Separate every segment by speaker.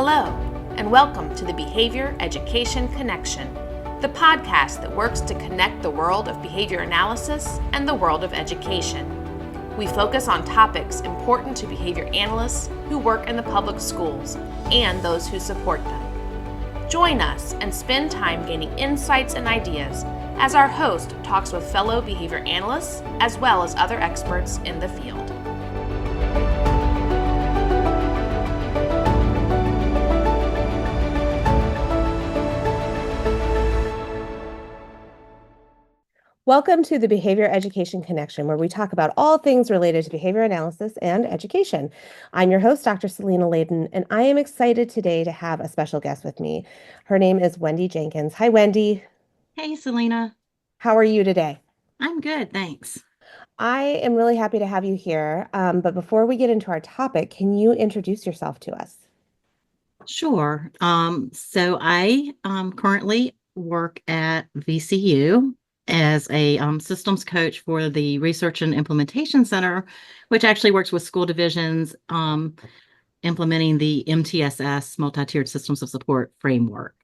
Speaker 1: Hello, and welcome to the Behavior Education Connection, the podcast that works to connect the world of behavior analysis and the world of education. We focus on topics important to behavior analysts who work in the public schools and those who support them. Join us and spend time gaining insights and ideas as our host talks with fellow behavior analysts as well as other experts in the field.
Speaker 2: Welcome to the Behavior Education Connection, where we talk about all things related to behavior analysis and education. I'm your host, Dr. Selena Layden, and I am excited today to have a special guest with me. Her name is Wendy Jenkins. Hi, Wendy.
Speaker 3: Hey, Selena.
Speaker 2: How are you today?
Speaker 3: I'm good, thanks.
Speaker 2: I am really happy to have you here. But before we get into our topic, can you introduce yourself to us?
Speaker 3: Sure. So I currently work at VCU as a systems coach for the Research and Implementation Center, which actually works with school divisions implementing the MTSS, Multi-Tiered Systems of Support framework.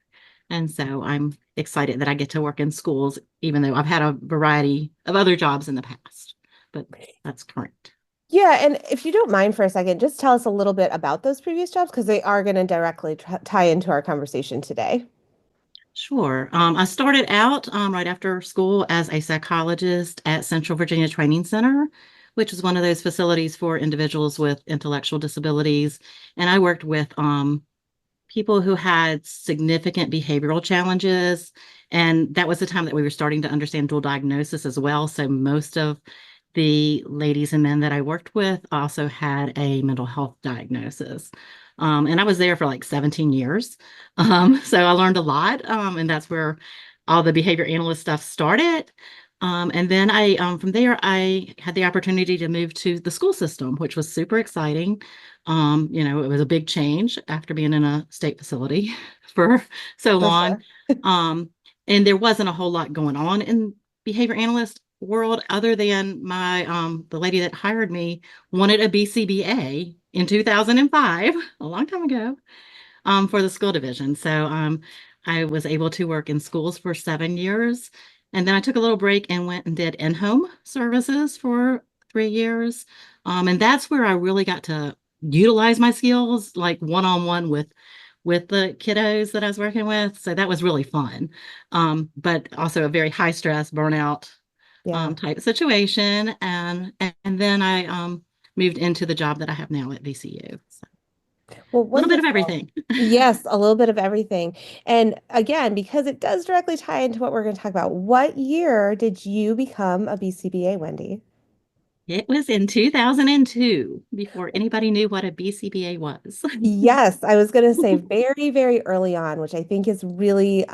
Speaker 3: And so I'm excited that I get to work in schools, even though I've had a variety of other jobs in the past, but that's current.
Speaker 2: Yeah, and if you don't mind for a second, just tell us a little bit about those previous jobs, because they are going to directly tie into our conversation today.
Speaker 3: Sure. I started out right after school as a psychologist at Central Virginia Training Center, which is one of those facilities for individuals with intellectual disabilities. And I worked with people who had significant behavioral challenges. And that was the time that we were starting to understand dual diagnosis as well. So most of the ladies and men that I worked with also had a mental health diagnosis. And I was there for like 17 years. So I learned a lot. And that's where all the behavior analyst stuff started. And then from there, I had the opportunity to move to the school system, which was super exciting. It was a big change after being in a state facility for so long.
Speaker 2: Sure.
Speaker 3: And there wasn't a whole lot going on in behavior analyst world other than the lady that hired me wanted a BCBA in 2005, a long time ago, for the school division. So I was able to work in schools for 7 years. And then I took a little break and went and did in-home services for 3 years. And that's where I really got to utilize my skills, like one-on-one with the kiddos that I was working with. So that was really fun. But also a very high stress, burnout type situation. And then I moved into the job that I have now at VCU. So
Speaker 2: Well,
Speaker 3: a little bit of everything.
Speaker 2: Yes, a little bit of everything. And again, because it does directly tie into what we're going to talk about, what year did you become a BCBA, Wendy?
Speaker 3: It was in 2002, before anybody knew what a BCBA was.
Speaker 2: Yes, I was going to say very, very early on, which I think is really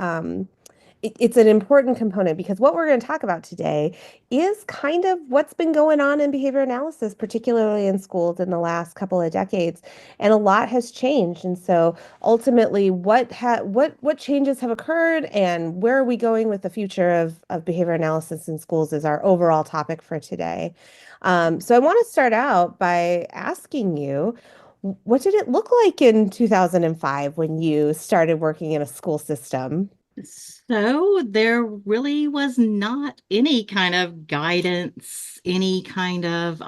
Speaker 2: it's an important component, because what we're going to talk about today is kind of what's been going on in behavior analysis, particularly in schools in the last couple of decades. And a lot has changed. And so ultimately, what changes have occurred and where are we going with the future of behavior analysis in schools is our overall topic for today. So I want to start out by asking you, what did it look like in 2005 when you started working in a school system?
Speaker 3: So there really was not any kind of guidance, any kind of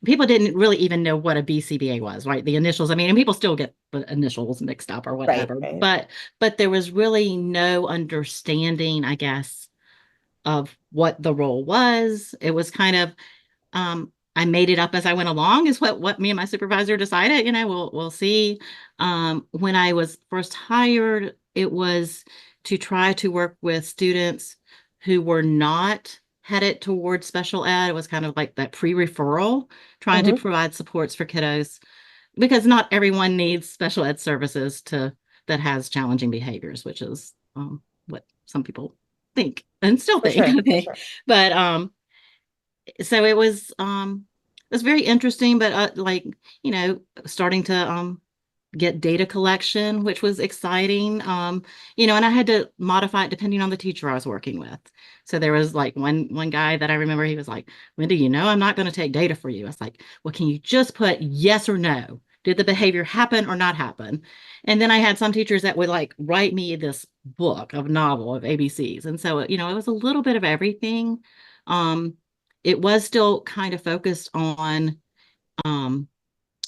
Speaker 3: people didn't really even know what a BCBA was, right? The initials. I mean, and people still get the initials mixed up or whatever.
Speaker 2: Right.
Speaker 3: But there was really no understanding, I guess, of what the role was. It was kind of I made it up as I went along, is what me and my supervisor decided. We'll see. When I was first hired, it was to try to work with students who were not headed towards special ed. It was kind of like that pre-referral, trying to provide supports for kiddos, because not everyone needs special ed services that has challenging behaviors, which is what some people think and still think.
Speaker 2: Sure,
Speaker 3: Okay.
Speaker 2: sure.
Speaker 3: But so it was very interesting, but starting to get data collection, which was exciting. And I had to modify it depending on the teacher I was working with. So there was like one guy that I remember, he was like, Wendy, I'm not going to take data for you. I was like, well, can you just put yes or no? did the behavior happen or not happen? And then I had some teachers that would like write me this book of novel of ABCs. And so, it was a little bit of everything. Um, it was still kind of focused on um,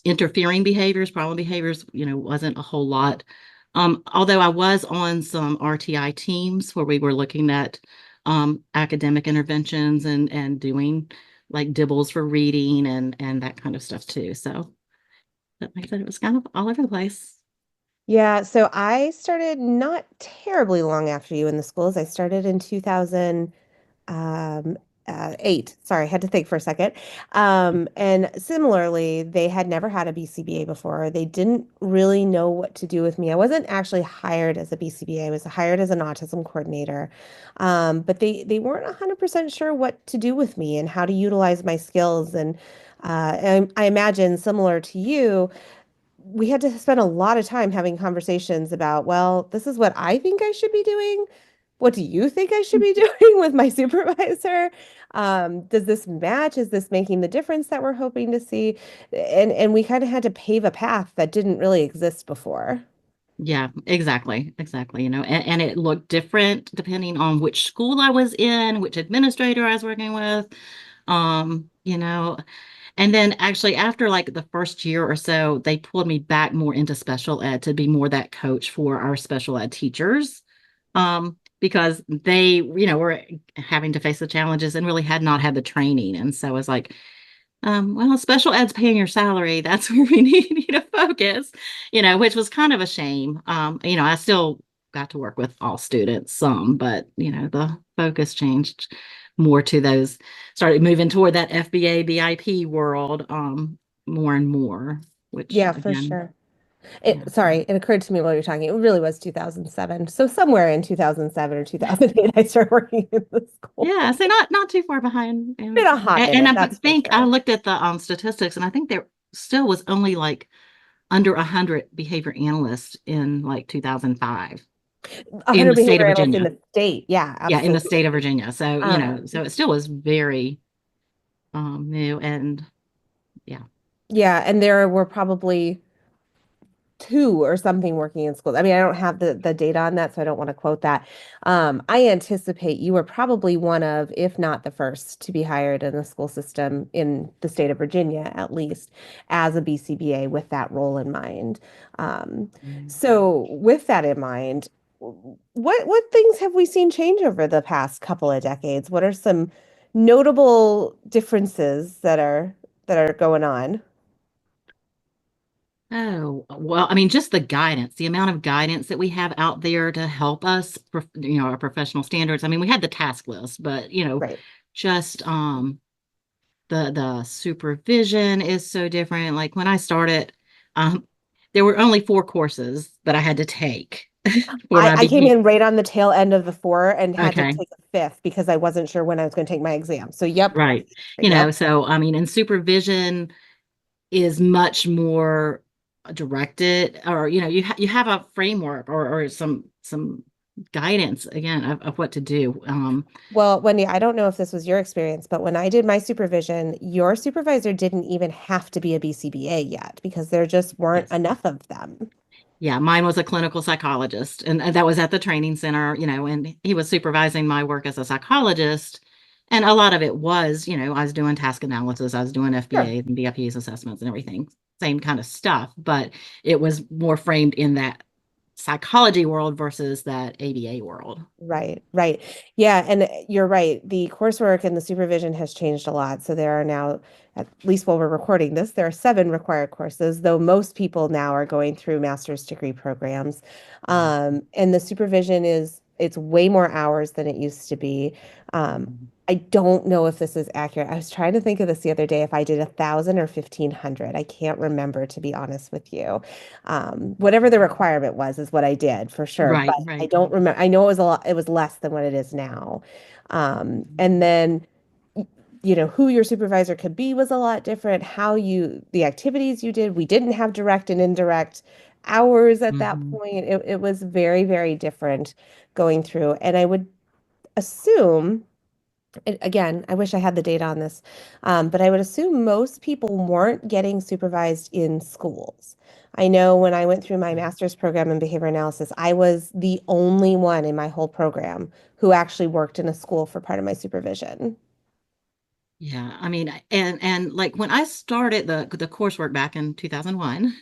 Speaker 3: interfering behaviors, problem behaviors, wasn't a whole lot. Although I was on some RTI teams where we were looking at academic interventions and doing like dibbles for reading and that kind of stuff too. So, but like I said, it was kind of all over the place.
Speaker 2: Yeah, so I started not terribly long after you in the schools. I started in 2000, um, 8. Sorry, I had to think for a second. And similarly, they had never had a BCBA before. They didn't really know what to do with me. I wasn't actually hired as a BCBA. I was hired as an autism coordinator. But they weren't 100% sure what to do with me and how to utilize my skills. And I imagine similar to you, we had to spend a lot of time having conversations about, well, this is what I think I should be doing. What do you think I should be doing with my supervisor? Does this match? Is this making the difference that we're hoping to see? And we kind of had to pave a path that didn't really exist before.
Speaker 3: Yeah, exactly. Exactly. And it looked different depending on which school I was in, which administrator I was working with. You know, and then actually after like the first year or so, they pulled me back more into special ed to be more that coach for our special ed teachers. Because they, were having to face the challenges and really had not had the training. And so I was like, well, special ed's paying your salary. That's where we need you to focus, which was kind of a shame. I still got to work with all students some, but the focus changed more to those, started moving toward that FBA, BIP world, more and more, which
Speaker 2: Yeah, for
Speaker 3: again,
Speaker 2: sure.
Speaker 3: yeah.
Speaker 2: Sorry, it occurred to me while you're talking. It really was 2007. So somewhere in 2007 or 2008, I started working in the school.
Speaker 3: Yeah, so not too far behind.
Speaker 2: Been a hot
Speaker 3: And
Speaker 2: minute,
Speaker 3: I
Speaker 2: that's for
Speaker 3: think I
Speaker 2: sure.
Speaker 3: looked at the statistics, and I think there still was only like under 100 behavior analysts in like 2005 in
Speaker 2: 100
Speaker 3: the state of
Speaker 2: behavior analysts in
Speaker 3: Virginia.
Speaker 2: the state. Yeah,
Speaker 3: Yeah, in the
Speaker 2: absolutely.
Speaker 3: state of Virginia. So, so
Speaker 2: Um,
Speaker 3: it still was very new and yeah.
Speaker 2: yeah, and there were probably two or something working in schools. I mean, I don't have the data on that, so I don't want to quote that. I anticipate you were probably one of, if not the first, to be hired in the school system in the state of Virginia, at least, as a BCBA with that role in mind. Um,
Speaker 3: Mm.
Speaker 2: so with that in mind, what things have we seen change over the past couple of decades? What are some notable differences that are going on?
Speaker 3: Oh, well, I mean, just the guidance, the amount of guidance that we have out there to help us, our professional standards. I mean, we had the task list, but,
Speaker 2: Right.
Speaker 3: just the supervision is so different. Like when I started, there were only 4 courses that I had to take for my
Speaker 2: I came
Speaker 3: beginning.
Speaker 2: in right on the tail end of the 4 and had to
Speaker 3: Okay,
Speaker 2: take a fifth because I wasn't sure when I was going to take my exam. So yep,
Speaker 3: right.
Speaker 2: yep.
Speaker 3: So I mean, and supervision is much more directed, or you have a framework or some guidance again of what to do.
Speaker 2: Well, Wendy, I don't know if this was your experience, but when I did my supervision, your supervisor didn't even have to be a BCBA yet because there just weren't
Speaker 3: Yes.
Speaker 2: enough of them.
Speaker 3: Yeah, mine was a clinical psychologist, and that was at the training center, and he was supervising my work as a psychologist. And a lot of it was, I was doing task analysis, I was doing
Speaker 2: Sure.
Speaker 3: FBA and BIP's assessments and everything, same kind of stuff, but it was more framed in that psychology world versus that ABA world.
Speaker 2: Right, right. Yeah, and you're right. The coursework and the supervision has changed a lot. So there are now, at least while we're recording this, there are 7 required courses, though most people now are going through master's degree programs. And the supervision it's way more hours than it used to be. Um,
Speaker 3: Mhm.
Speaker 2: I don't know if this is accurate. I was trying to think of this the other day, if I did 1,000 or 1,500. I can't remember, to be honest with you. Whatever the requirement was is what I did for sure.
Speaker 3: Right,
Speaker 2: But I
Speaker 3: right.
Speaker 2: don't remember. I know it was a lot, it was less than what it is now. And then, who your supervisor could be was a lot different. The activities you did, we didn't have direct and indirect hours at that
Speaker 3: Mhm.
Speaker 2: point. It was very, very different going through. And I would assume Again, I wish I had the data on this, but I would assume most people weren't getting supervised in schools. I know when I went through my master's program in behavior analysis, I was the only one in my whole program who actually worked in a school for part of my supervision.
Speaker 3: Yeah, I mean, and like when I started the coursework back in 2001,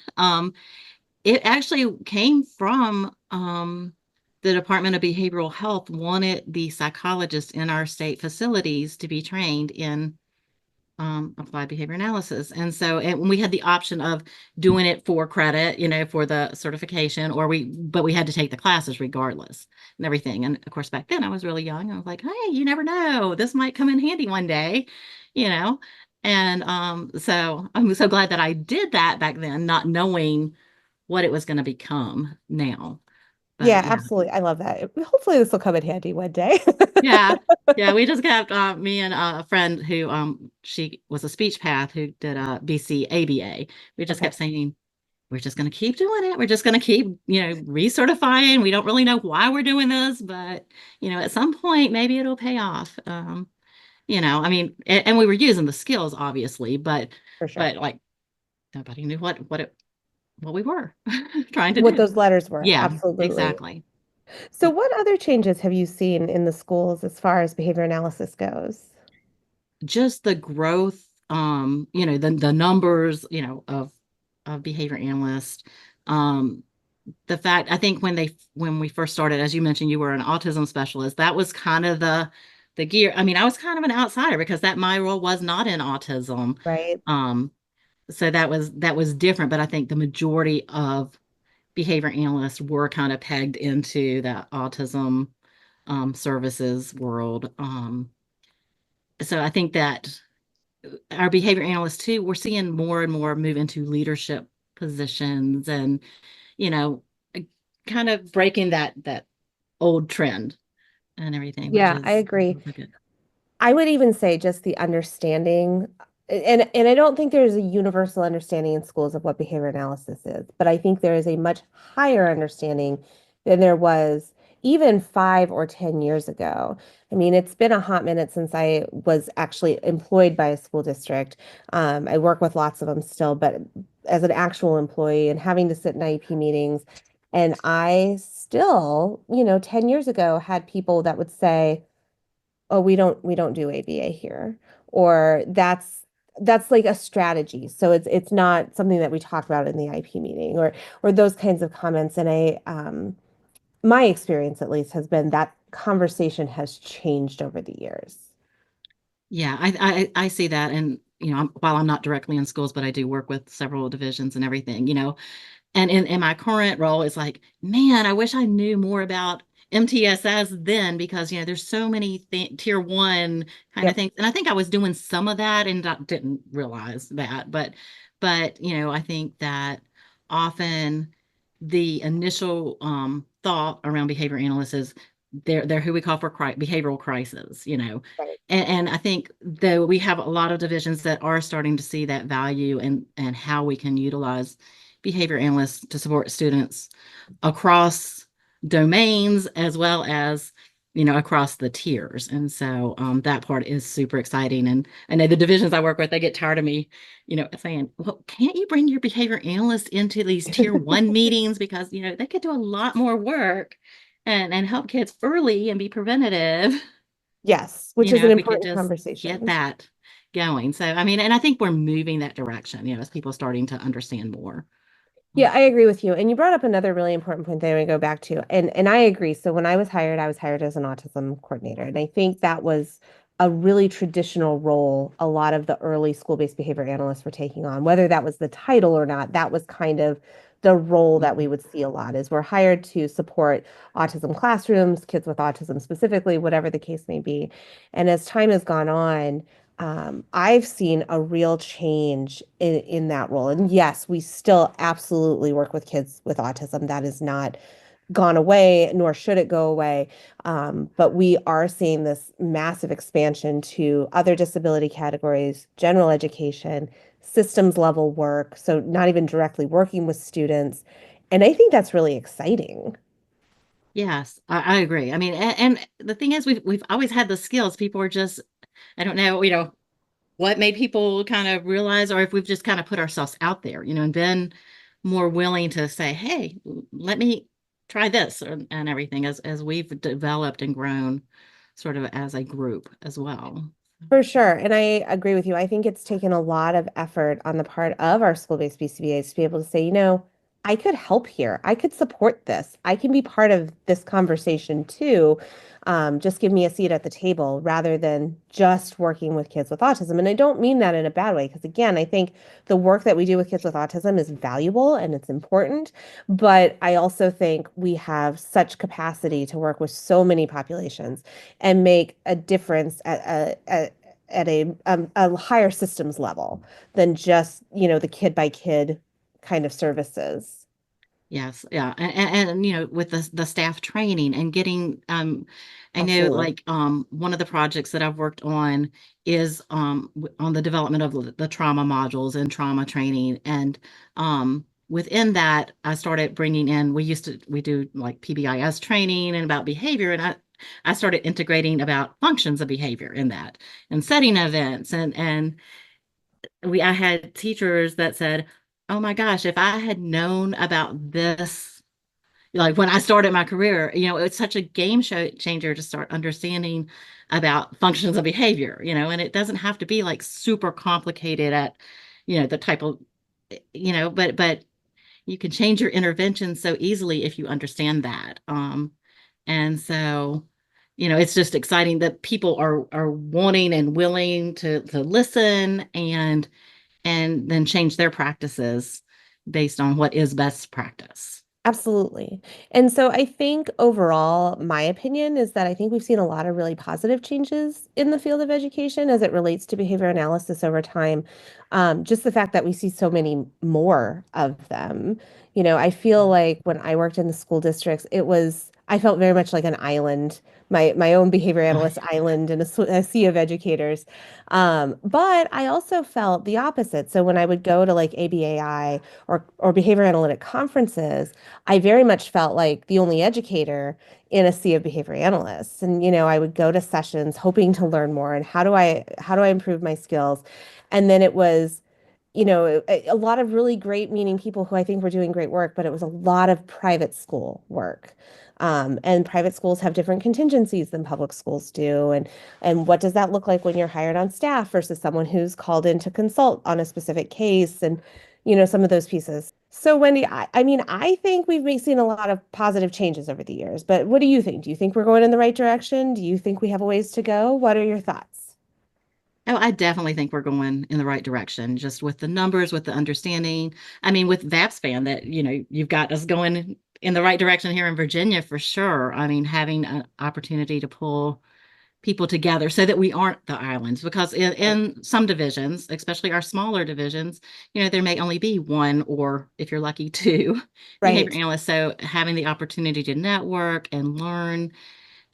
Speaker 3: it actually came from the Department of Behavioral Health wanted the psychologists in our state facilities to be trained in applied behavior analysis. And so and we had the option of doing it for credit, for the certification, but we had to take the classes regardless and everything. And of course, back then I was really young. I was like, hey, you never know, this might come in handy one day, you know. And so I'm so glad that I did that back then, not knowing what it was going to become now.
Speaker 2: Yeah,
Speaker 3: But yeah,
Speaker 2: absolutely. I love that. Hopefully this will come in handy one day.
Speaker 3: yeah, yeah. We just kept me and a friend who she was a speech path who did a BC ABA. We just
Speaker 2: Okay,
Speaker 3: kept saying we're just going to keep doing it. We're just going to keep recertifying. We don't really know why we're doing this, but at some point maybe it'll pay off. I mean, and we were using the skills obviously, but
Speaker 2: for sure.
Speaker 3: but like nobody knew what we were trying to
Speaker 2: What
Speaker 3: do.
Speaker 2: those letters were.
Speaker 3: Yeah,
Speaker 2: Absolutely.
Speaker 3: exactly.
Speaker 2: So what other changes have you seen in the schools as far as behavior analysis goes?
Speaker 3: Just the growth, the numbers, of behavior analysts. Um, the fact I think when we first started, as you mentioned, you were an autism specialist. That was kind of the gear. I mean, I was kind of an outsider because that my role was not in autism.
Speaker 2: Right?
Speaker 3: Um, so that was different, but I think the majority of behavior analysts were kind of pegged into the autism services world. So I think that our behavior analysts too, we're seeing more and more move into leadership positions and, you know, uh, kind of breaking that old trend and everything, which
Speaker 2: Yeah, I
Speaker 3: is
Speaker 2: agree.
Speaker 3: really good.
Speaker 2: I would even say just the understanding, and I don't think there's a universal understanding in schools of what behavior analysis is, but I think there is a much higher understanding than there was even 5 or 10 years ago. I mean, it's been a hot minute since I was actually employed by a school district. I work with lots of them still, but as an actual employee and having to sit in IEP meetings, and I still, 10 years ago had people that would say, oh, we don't do ABA here, or that's like a strategy. So it's not something that we talk about in the IP meeting, or those kinds of comments. And my experience at least has been that conversation has changed over the years.
Speaker 3: Yeah, I see that. And, while I'm not directly in schools, but I do work with several divisions and everything, and in my current role, it's like, man, I wish I knew more about MTSS then because, there's so many tier one kind of
Speaker 2: Yep.
Speaker 3: things. And I think I was doing some of that and didn't realize that. But, I think that often the initial thought around behavior analysts is they're who we call for behavioral crisis,
Speaker 2: Right.
Speaker 3: and I think though we have a lot of divisions that are starting to see that value and how we can utilize behavior analysts to support students across domains as well as across the tiers. And so that part is super exciting. And I know the divisions I work with, they get tired of me saying, well, can't you bring your behavior analyst into these tier one meetings because they could do a lot more work and help kids early and be preventative.
Speaker 2: Yes, which is an
Speaker 3: If we could
Speaker 2: important
Speaker 3: just get
Speaker 2: conversation.
Speaker 3: that going. So, I mean, and I think we're moving that direction, as people are starting to understand more.
Speaker 2: Yeah, I agree with you. And you brought up another really important point that I want to go back to. And I agree. So when I was hired as an autism coordinator. And I think that was a really traditional role a lot of the early school-based behavior analysts were taking on. Whether that was the title or not, that was kind of the role that we
Speaker 3: Mhm.
Speaker 2: would see a lot is we're hired to support autism classrooms, kids with autism specifically, whatever the case may be. And as time has gone on, I've seen a real change in that role. And yes, we still absolutely work with kids with autism. That is not gone away, nor should it go away. But we are seeing this massive expansion to other disability categories, general education, systems level work. So not even directly working with students. And I think that's really exciting.
Speaker 3: Yes, I agree. I mean, and the thing is, we've always had the skills. People are just, I don't know, what made people kind of realize, or if we've just kind of put ourselves out there, and been more willing to say, "Hey, let me try this," and everything as we've developed and grown, sort of as a group as well.
Speaker 2: For sure. And I agree with you. I think it's taken a lot of effort on the part of our school-based BCBAs to be able to say, I could help here. I could support this. I can be part of this conversation too. Just give me a seat at the table rather than just working with kids with autism. And I don't mean that in a bad way, because again, I think the work that we do with kids with autism is valuable and it's important. But I also think we have such capacity to work with so many populations and make a difference at a higher systems level than just, the kid by kid kind of services.
Speaker 3: Yes, yeah, and with the staff training and getting, I know
Speaker 2: Absolutely.
Speaker 3: like one of the projects that I've worked on is on the development of the trauma modules and trauma training, and within that I started bringing in. We do like PBIS training and about behavior, and I started integrating about functions of behavior in that and setting events, and I had teachers that said, "Oh my gosh, if I had known about this, like when I started my career, it's such a game show changer to start understanding about functions of behavior, and it doesn't have to be like super complicated at, the type of, but you can change your intervention so easily if you understand that. And so, it's just exciting that people are wanting and willing to listen and then change their practices based on what is best practice.
Speaker 2: Absolutely. And so I think overall, my opinion is that I think we've seen a lot of really positive changes in the field of education as it relates to behavior analysis over time. Just the fact that we see so many more of them. I feel like when I worked in the school districts, I felt very much like an island, my own behavior analyst island in a sea of educators. But I also felt the opposite. So when I would go to like ABAI or behavior analytic conferences, I very much felt like the only educator in a sea of behavior analysts. And, I would go to sessions hoping to learn more and how do I improve my skills? And then it was, a lot of really great meaning people who I think were doing great work, but it was a lot of private school work. And private schools have different contingencies than public schools do. And what does that look like when you're hired on staff versus someone who's called in to consult on a specific case and, some of those pieces. So Wendy, I mean, I think seen a lot of positive changes over the years, but what do you think? Do you think we're going in the right direction? Do you think we have a ways to go? What are your thoughts?
Speaker 3: Oh, I definitely think we're going in the right direction, just with the numbers, with the understanding. I mean, with VAPSPAN, that you've got us going in the right direction here in Virginia for sure. I mean, having an opportunity to pull people together so that we aren't the islands, because
Speaker 2: Right.
Speaker 3: in some divisions, especially our smaller divisions, there may only be one, or if you're lucky, two behavior
Speaker 2: Right.
Speaker 3: analysts. So having the opportunity to network and learn.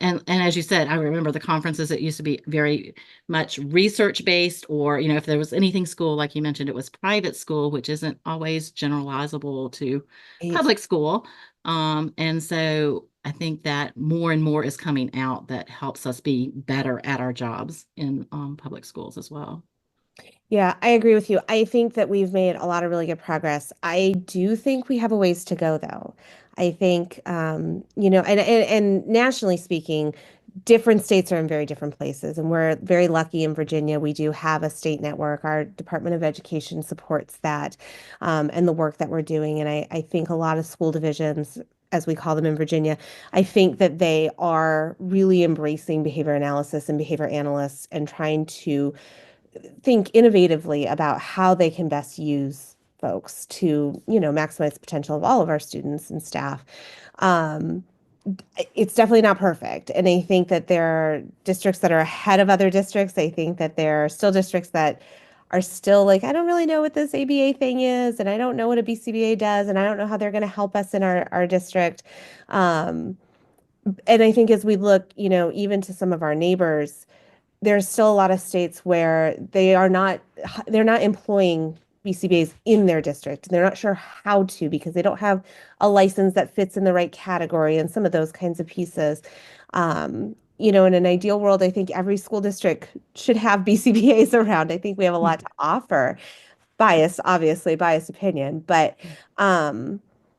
Speaker 3: And as you said, I remember the conferences, it used to be very much research based, or, if there was anything school, like you mentioned, it was private school, which isn't always generalizable to
Speaker 2: Right.
Speaker 3: public school. And so I think that more and more is coming out that helps us be better at our jobs in public schools as well.
Speaker 2: Yeah, I agree with you. I think that we've made a lot of really good progress. I do think we have a ways to go, though. I think, and nationally speaking, different states are in very different places. And we're very lucky in Virginia. We do have a state network. Our Department of Education supports that and the work that we're doing. And I think a lot of school divisions, as we call them in Virginia, I think that they are really embracing behavior analysis and behavior analysts and trying to think innovatively about how they can best use folks to, maximize the potential of all of our students and staff. Um, it's definitely not perfect. And I think that there are districts that are ahead of other districts. I think that there are still districts that are still like, I don't really know what this ABA thing is, and I don't know what a BCBA does, and I don't know how they're going to help us in our district. Um, and I think as we look, even to some of our neighbors, there's still a lot of states where they're not employing BCBAs in their district. They're not sure how to because they don't have a license that fits in the right category and some of those kinds of pieces. In an ideal world, I think every school district should have BCBAs around. I think we have a lot to offer. Obviously, biased opinion, but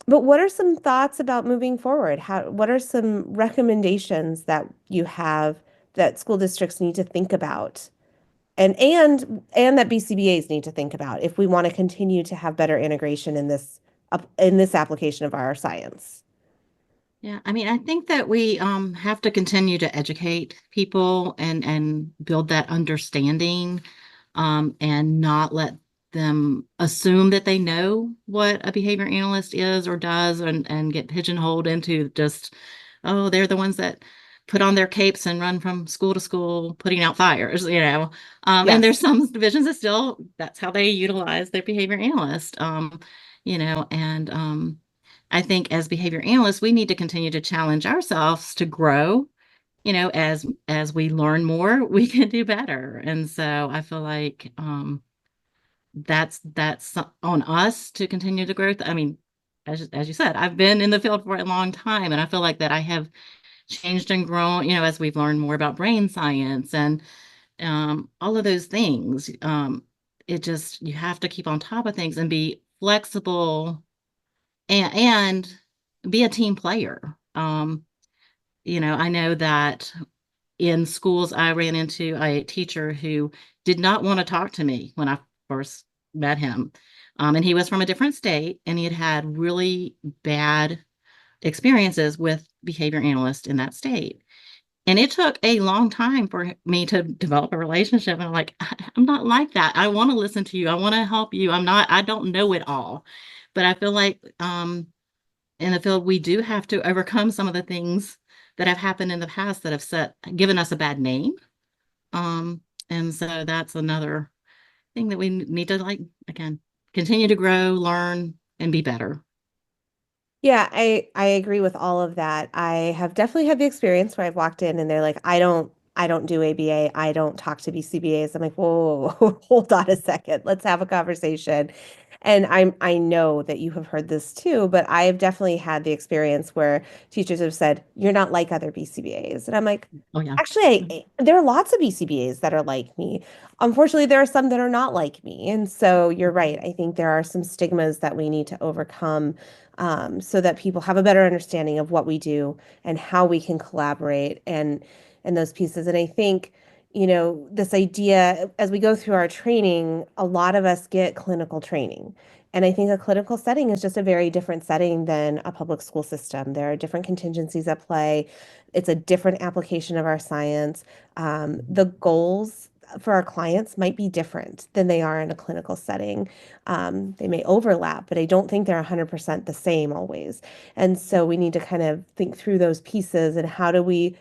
Speaker 2: what are some thoughts about moving forward? What are some recommendations that you have that school districts need to think about and that BCBAs need to think about if we want to continue to have better integration in this application of our science?
Speaker 3: Yeah, I mean, I think that we have to continue to educate people and build that understanding, and not let them assume that they know what a behavior analyst is or does, and get pigeonholed into just, oh, they're the ones that put on their capes and run from school to school putting out fires, you know. And there's
Speaker 2: Yes.
Speaker 3: some divisions that still, that's how they utilize their behavior analyst. And I think as behavior analysts, we need to continue to challenge ourselves to grow. As we learn more, we can do better. And so I feel like that's on us to continue to grow. I mean, as you said, I've been in the field for a long time, and I feel like that I have changed and grown, as we've learned more about brain science and all of those things. You have to keep on top of things and be flexible and be a team player. I know that in schools I ran into a teacher who did not want to talk to me when I first met him. And he was from a different state, and he had had really bad experiences with behavior analysts in that state. And it took a long time for me to develop a relationship. And I'm like, I'm not like that. I want to listen to you. I want to help you. I don't know it all. But I feel like in the field, we do have to overcome some of the things that have happened in the past that have given us a bad name. And so that's another thing that we need to, like, again, continue to grow, learn, and be better.
Speaker 2: Yeah, I agree with all of that. I have definitely had the experience where I've walked in and they're like, I don't do ABA. I don't talk to BCBAs. I'm like, whoa, hold on a second. Let's have a conversation. And I know that you have heard this too, but I have definitely had the experience where teachers have said, you're not like other BCBAs. And I'm like,
Speaker 3: Oh, yeah.
Speaker 2: actually, there are lots of BCBAs that are like me. Unfortunately, there are some that are not like me. And so you're right. I think there are some stigmas that we need to overcome, so that people have a better understanding of what we do and how we can collaborate and those pieces. And I think, this idea as we go through our training, a lot of us get clinical training. And I think a clinical setting is just a very different setting than a public school system. There are different contingencies at play. It's a different application of our science. The goals for our clients might be different than they are in a clinical setting. They may overlap, but I don't think they're 100% the same always. And so we need to kind of think through those pieces and how do we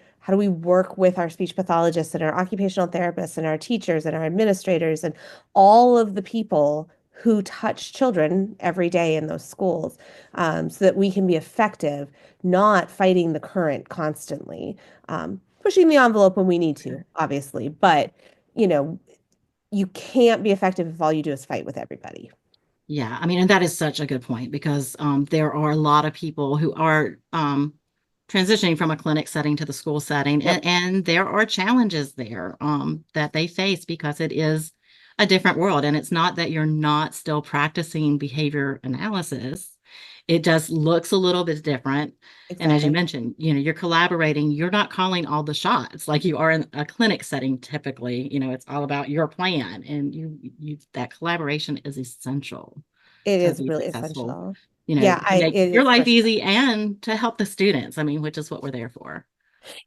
Speaker 2: work with our speech pathologists and our occupational therapists and our teachers and our administrators and all of the people who touch children every day in those schools, so that we can be effective, not fighting the current constantly, pushing the envelope when we need to, obviously, but you know, you can't be effective if all you do is fight with everybody.
Speaker 3: Yeah, I mean, and that is such a good point because there are a lot of people who are transitioning from a clinic setting to the school setting,
Speaker 2: Yep.
Speaker 3: and there are challenges there that they face because it is a different world. And it's not that you're not still practicing behavior analysis. It just looks a little bit different. And as you
Speaker 2: Exactly.
Speaker 3: mentioned, you're collaborating, you're not calling all the shots like you are in a clinic setting typically. It's all about your plan, and you that collaboration is essential
Speaker 2: It
Speaker 3: to
Speaker 2: is
Speaker 3: be
Speaker 2: really
Speaker 3: successful,
Speaker 2: essential. Yeah,
Speaker 3: to make
Speaker 2: it
Speaker 3: your
Speaker 2: is for
Speaker 3: life
Speaker 2: sure.
Speaker 3: easy and to help the students. I mean, which is what we're there for.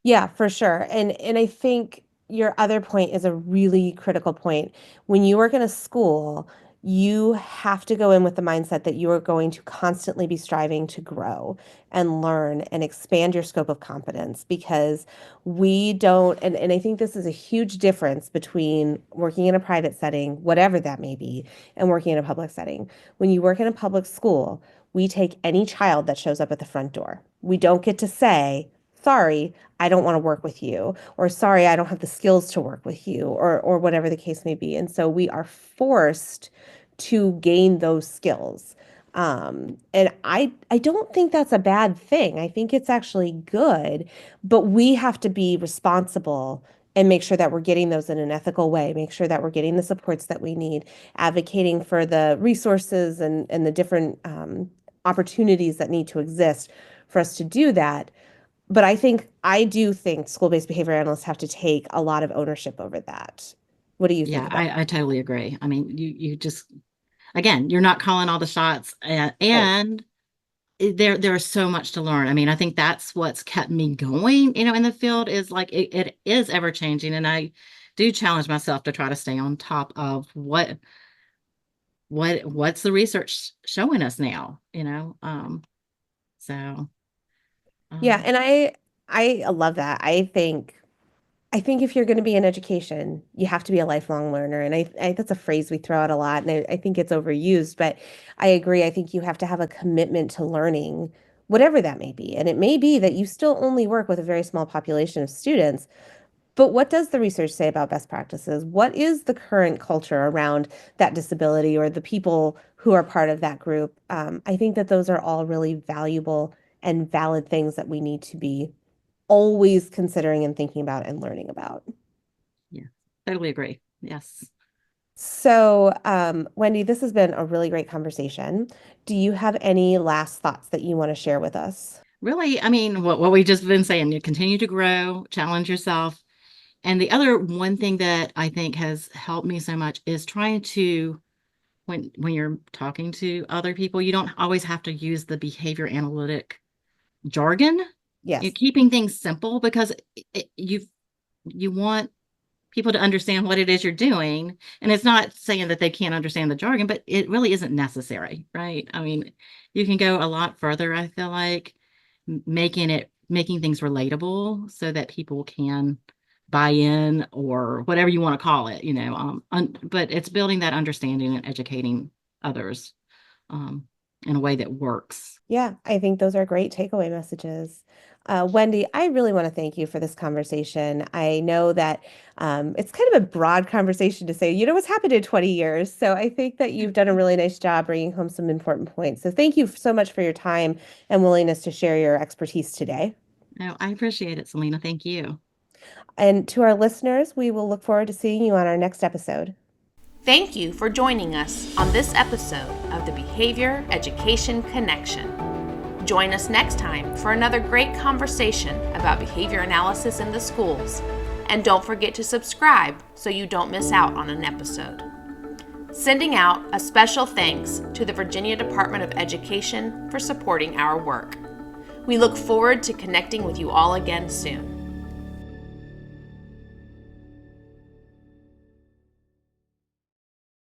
Speaker 2: Yeah, for sure. And I think your other point is a really critical point. When you work in a school, you have to go in with the mindset that you are going to constantly be striving to grow and learn and expand your scope of competence because we don't, and I think this is a huge difference between working in a private setting, whatever that may be, and working in a public setting. When you work in a public school, we take any child that shows up at the front door. We don't get to say, sorry, I don't want to work with you, or sorry, I don't have the skills to work with you, or whatever the case may be. And so we are forced to gain those skills. And I don't think that's a bad thing. I think it's actually good, but we have to be responsible and make sure that we're getting those in an ethical way, make sure that we're getting the supports that we need, advocating for the resources and the different opportunities that need to exist for us to do that. But I do think school-based behavior analysts have to take a lot of ownership over that. What do you think
Speaker 3: Yeah,
Speaker 2: about
Speaker 3: I totally agree. I mean, you just, again, you're not calling all the shots,
Speaker 2: that? Right.
Speaker 3: and there's so much to learn. I mean, I think that's what's kept me going, in the field, is like it is ever changing, and I do challenge myself to try to stay on top of what's the research showing us now, so
Speaker 2: Yeah,
Speaker 3: um
Speaker 2: and I love that. I think if you're going to be in education, you have to be a lifelong learner. And I that's a phrase we throw out a lot, and I think it's overused, but I agree. I think you have to have a commitment to learning, whatever that may be. And it may be that you still only work with a very small population of students, but what does the research say about best practices? What is the current culture around that disability or the people who are part of that group? I think that those are all really valuable and valid things that we need to be always considering and thinking about and learning about.
Speaker 3: yeah, totally agree. Yes.
Speaker 2: So, Wendy, this has been a really great conversation. Do you have any last thoughts that you want to share with us?
Speaker 3: Really, I mean, what we've just been saying, you continue to grow, challenge yourself. And the other one thing that I think has helped me so much is trying to, when you're talking to other people, you don't always have to use the behavior analytic jargon. You're
Speaker 2: Yes.
Speaker 3: keeping things simple, because you want people to understand what it is you're doing. And it's not saying that they can't understand the jargon, but it really isn't necessary, right? I mean, you can go a lot further, I feel like, making things relatable so that people can buy in, or whatever you want to call it, but it's building that understanding and educating others in a way that works.
Speaker 2: Yeah, I think those are great takeaway messages. Wendy, I really want to thank you for this conversation. I know that it's kind of a broad conversation to say, what's happened in 20 years. So I think that you've done a really nice job bringing home some important points. So thank you so much for your time and willingness to share your expertise today.
Speaker 3: No, I appreciate it, Selena. Thank you.
Speaker 2: And to our listeners, we will look forward to seeing you on our next episode.
Speaker 1: Thank you for joining us on this episode of the Behavior Education Connection. Join us next time for another great conversation about behavior analysis in the schools. And don't forget to subscribe so you don't miss out on an episode. Sending out a special thanks to the Virginia Department of Education for supporting our work. We look forward to connecting with you all again soon.